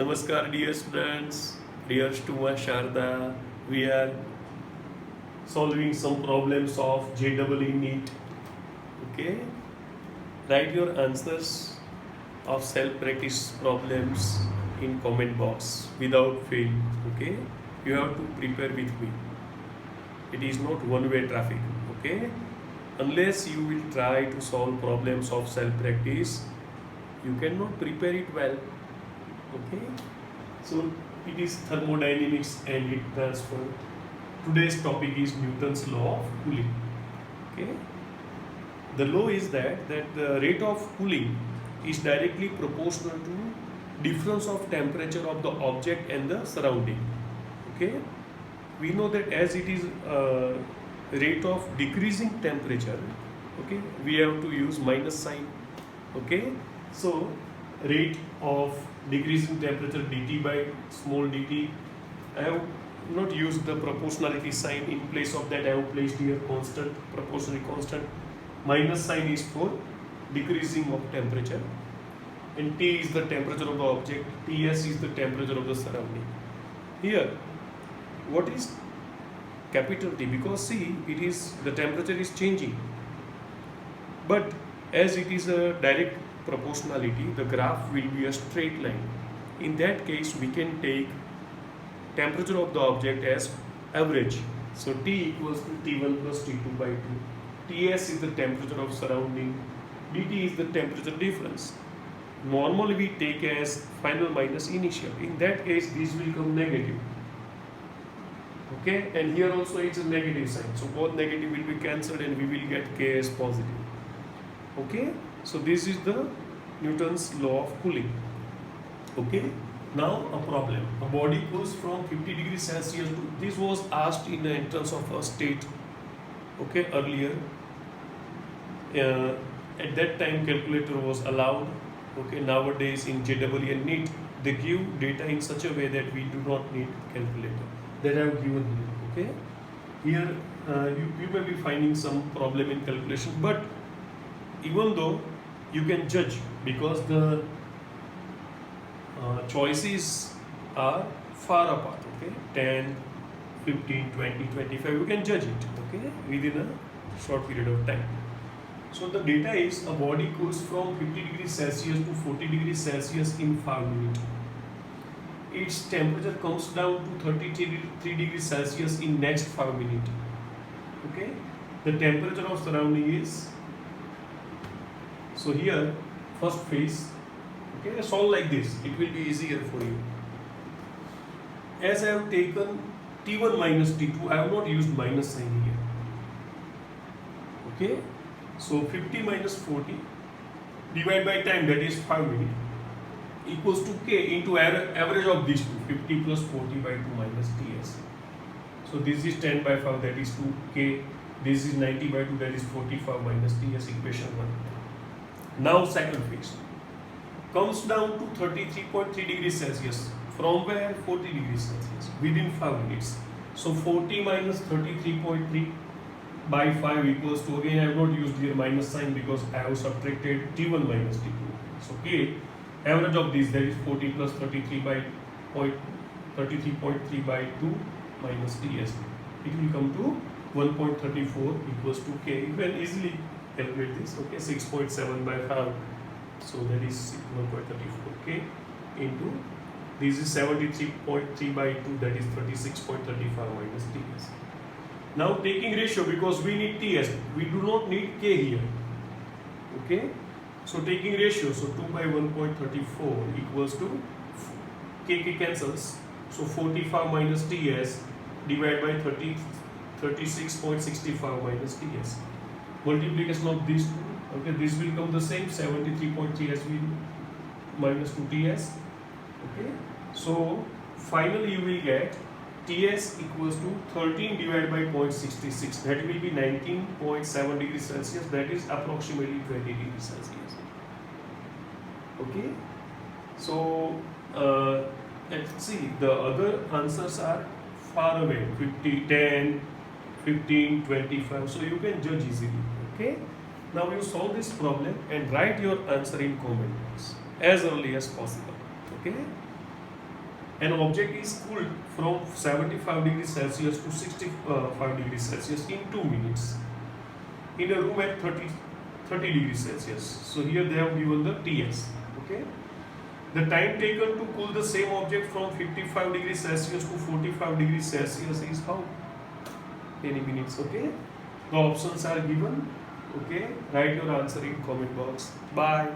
Namaskar, dear students, dear Stuma Sharda. We are solving some problems of JEE NEET. Okay, write your answers of self-practice problems in comment box without fail. Okay, you have to prepare with me. It is not one-way traffic. Okay, unless you will try to solve problems of self-practice, you cannot prepare it well. Okay, so it is thermodynamics and heat transfer. Today's topic is Newton's law of cooling. Okay, the law is that the rate of cooling is directly proportional to difference of temperature of the object and the surrounding. Okay, we know that as it is rate of decreasing temperature, okay, we have to use minus sign. Okay, so rate of decreasing temperature dt by small dt. I have not used the proportionality sign. In place of that I have placed here constant, proportionally constant. Minus sign is for decreasing of temperature, and T is the temperature of the object, Ts is the temperature of the surrounding. Here what is capital T? Because see, it is the temperature is changing, but as it is a direct proportionality, the graph will be a straight line. In that case, we can take temperature of the object as average. So T equals to T1 plus T2 by 2. Ts is the temperature of surrounding. dt is the temperature difference. Normally we take as final minus initial. In that case, this will come negative. Okay, and here also it's a negative sign. So both negative will be cancelled and we will get K as positive. Okay, so this is the Newton's law of cooling. Okay, now a problem. A body cools from 50 degrees Celsius to, this was asked in the entrance of a state, okay, earlier. At that time calculator was allowed. Okay, nowadays in JEE and NEET they give data in such a way that we do not need calculator. That I have given here. Okay, here you may be finding some problem in calculation, but even though you can judge because the choices are far apart. Okay, 10, 15, 20, 25, you can judge it, okay, within a short period of time. So the data is a body cools from 50 degrees Celsius to 40 degrees Celsius in 5 minutes. Its temperature comes down to 33 degrees Celsius in next 5 minutes. Okay, the temperature of surrounding is, so here first phase, okay, solve like this, it will be easier for you. As I have taken T1 minus T2, I have not used minus sign here. Okay, so 50 minus 40 divided by time, that is 5 minutes, equals to K into average of these two, 50 plus 40 by 2 minus Ts. So this is 10 by 5, that is 2K. This is 90 by 2, that is 45 minus Ts, equation 1. Now second phase comes down to 33.3 degrees Celsius. From where? 40 degrees Celsius within 5 minutes. So 40 minus 33.3 by 5 equals to, again I have not used here minus sign because I have subtracted T1 minus T2. So K, average of this, that is 40 plus 33 by 33.3 by 2 minus Ts. It will come to 1.34 equals to K. You can easily calculate this. Okay, 6.7 by 5. So that is 1.34 K into, this is 73.3 by 2, that is 36.35 minus Ts. Now taking ratio, because we need Ts, we do not need K here. Okay, so taking ratio, so 2 by 1.34 equals to, K cancels, so 45 minus Ts divided by 36.65 minus Ts. Multiplication of these two, okay, this will come the same, 73.3 as we minus 2 Ts. Okay, so finally you will get Ts equals to 13 divided by 0.66, that will be 19.7 degrees Celsius, that is approximately 20 degrees Celsius. Okay, so let's see, the other answers are far away, 50, 10, 15, 25, so you can judge easily. Okay, now you solve this problem and write your answer in comment box as early as possible. Okay. An object is cooled from 75 degrees Celsius to 65 degrees Celsius in 2 minutes in a room at 30 degrees Celsius. So here they have given the Ts. Okay. The time taken to cool the same object from 55 degrees Celsius to 45 degrees Celsius is how many minutes? Okay. The options are given. Okay. Write your answer in comment box. Bye.